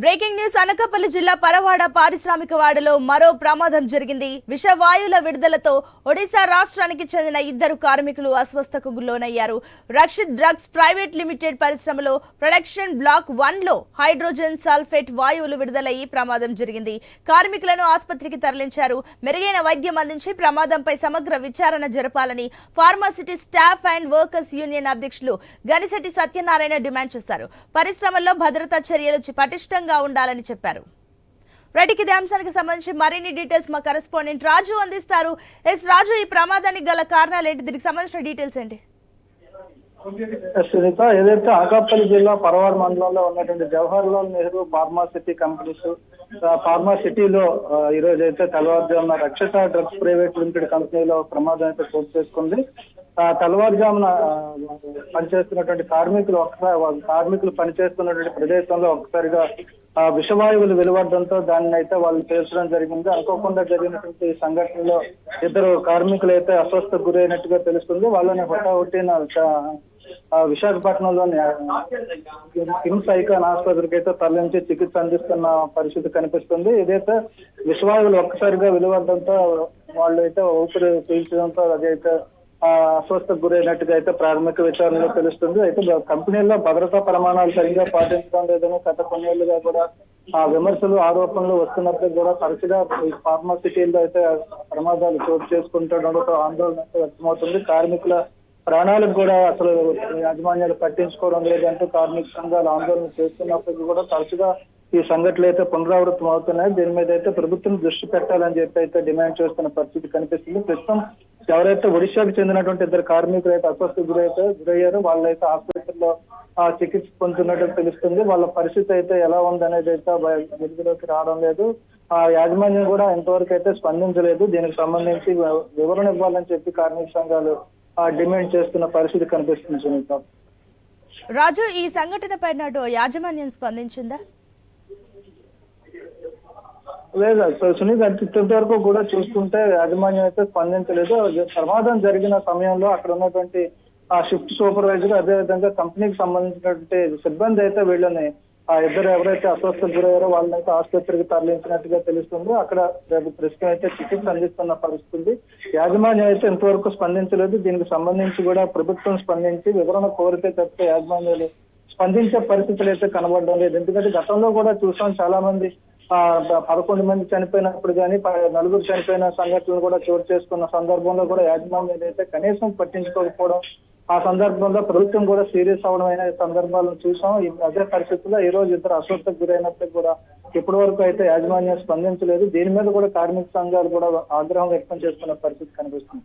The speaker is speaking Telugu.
బ్రేకింగ్ న్యూస్ అనకాపల్లి జిల్లా పరవాడ పారిశ్రామిక వాడలో మరో ప్రమాదం జరిగింది. విషవాయువుల విడుదలతో ఒడిశా రాష్ట్రానికి చెందిన ఇద్దరు కార్మికులు అస్వస్థతకు లోనయ్యారు. రక్షిత్ డ్రగ్స్ ప్రైవేట్ లిమిటెడ్ పరిశ్రమలో ప్రొడక్షన్ బ్లాక్ 1లో హైడ్రోజన్ సల్ఫేట్ వాయువులు విడుదలయ్యి ప్రమాదం జరిగింది. కార్మికులను ఆసుపత్రికి తరలించారు. మెరుగైన వైద్యం అందించి ప్రమాదంపై సమగ్ర విచారణ జరపాలని pharma city staff and workers union అధ్యక్షులు గనిశెట్టి సత్యనారాయణ డిమాండ్ చేశారు. పరిశ్రమల్లో భద్రతా చర్యలు పటిష్టంగా ఉండాలని చెప్పారు. రైట్, ఇదే అంశానికి సంబంధించి మరిన్ని డీటెయిల్స్ మా కరెస్పాండెంట్ రాజు అందిస్తారు. రాజు, ఈ ప్రమాదానికి గల కారణాలు ఏంటి? దీనికి సంబంధించిన డీటెయిల్స్ ఏంటి? సునీత, ఏదైతే అనకాపల్లి జిల్లా పరవాడ మండలంలో ఉన్నటువంటి జవహర్ లాల్ నెహ్రూ ఫార్మాసిటీ కంపెనీస్ ఫార్మాసిటీలో ఈ రోజు అయితే తెల్లవారుజామున రక్షిత డ్రగ్స్ ప్రైవేట్ లిమిటెడ్ కంపెనీలో ప్రమాదం అయితే చోటు చేసుకుంది. తెల్లవారుజామున పనిచేస్తున్నటువంటి కార్మికులు పనిచేస్తున్నటువంటి ప్రదేశంలో ఒక్కసారిగా విషవాయువులు వెలువడడంతో దాన్ని అయితే వాళ్ళు పేర్చడం జరిగింది. అనుకోకుండా జరిగినటువంటి సంఘటనలో ఇద్దరు కార్మికులు అయితే అస్వస్థకు గురైనట్టుగా తెలుస్తుంది. వాళ్ళని హుటాహుటిన విశాఖపట్నంలోని కిమ్స్ ఐకాన్ ఆసుపత్రికి అయితే తరలించి చికిత్స అందిస్తున్న పరిస్థితి కనిపిస్తుంది. ఇదైతే విషవాయువులు ఒక్కసారిగా వెలువడడంతో వాళ్ళు అయితే ఊపిరి పీల్చడంతో అదైతే అస్వస్థకు గురైనట్టుగా అయితే ప్రాథమిక విచారణలో తెలుస్తుంది. అయితే కంపెనీల్లో భద్రతా ప్రమాణాలు సరిగ్గా పాటించడం లేదని గత కొన్నేళ్లుగా కూడా విమర్శలు ఆరోపణలు వస్తున్నప్పుడు కూడా తరచుగా ఫార్మాసిటీల్లో అయితే ప్రమాదాలు చోటు చేసుకుంటుండడంతో ఆందోళన అయితే వ్యక్తమవుతుంది. కార్మికుల ప్రాణాలకు కూడా అసలు యాజమాన్యాలు పట్టించుకోవడం లేదంటూ కార్మిక సంఘాలు ఆందోళన చేస్తున్నప్పటికీ కూడా తరచుగా ఈ సంఘటనలు అయితే పునరావృతం అవుతున్నాయి. దీని మీద అయితే ప్రభుత్వం దృష్టి పెట్టాలని చెప్పి అయితే డిమాండ్ చేస్తున్న పరిస్థితి కనిపిస్తుంది. ప్రస్తుతం ఎవరైతే ఒడిశాకు చెందినటువంటి ఇద్దరు కార్మికులు అయితే అస్వస్థకు గురయ్యారో వాళ్ళైతే ఆసుపత్రిలో చికిత్స పొందుతున్నట్టు తెలుస్తుంది. వాళ్ళ పరిస్థితి అయితే ఎలా ఉందనేది అయితే వెలుగులోకి రావడం లేదు. యాజమాన్యం కూడా ఇంతవరకు అయితే స్పందించలేదు. దీనికి సంబంధించి వివరణ ఇవ్వాలని చెప్పి కార్మిక సంఘాలు డిమాండ్ చేస్తున్న పరిస్థితి కనిపిస్తుంది. సునీత, రాజు, ఈ సంఘటన పైన యాజమాన్యం స్పందించిందా? లేదు సునీత, ఇంత వరకు కూడా చూసుకుంటే యాజమాన్యం అయితే స్పందించలేదు. ప్రమాదం జరిగిన సమయంలో అక్కడ ఉన్నటువంటి షిఫ్ట్ సూపర్వైజర్ అదేవిధంగా కంపెనీకి సంబంధించినటువంటి సిబ్బంది అయితే వీళ్ళని ఇద్దరు ఎవరైతే అస్వస్థకు గురయ్యారో వాళ్ళనైతే ఆసుపత్రికి తరలించినట్టుగా తెలుస్తుంది. అక్కడ ప్రస్తుతం అయితే చికిత్స అందిస్తున్న పరిస్థితి. యాజమాన్యం అయితే ఇంతవరకు స్పందించలేదు. దీనికి సంబంధించి కూడా ప్రభుత్వం స్పందించి వివరణ కోరితే తప్పితే యాజమాన్యాలు స్పందించే పరిస్థితులు అయితే కనబడడం లేదు. ఎందుకంటే గతంలో కూడా చూసాం, చాలా మంది 11 మంది చనిపోయినప్పుడు కానీ 4 చనిపోయిన సంఘటనలు కూడా చోటు చేసుకున్న సందర్భంలో కూడా యాజమాన్యం అయితే కనీసం పట్టించుకోకపోవడం, ఆ సందర్భంలో ప్రభుత్వం కూడా సీరియస్ అవడం అయిన సందర్భాలను చూసాం. అదే పరిస్థితుల్లో ఈ రోజు ఇద్దరు అస్వస్థకు గురైనప్పుడు కూడా ఇప్పటి వరకు అయితే యాజమాన్యం స్పందించలేదు. దీని మీద కూడా కార్మిక సంఘాలు కూడా ఆగ్రహం వ్యక్తం చేస్తున్న పరిస్థితి కనిపిస్తుంది.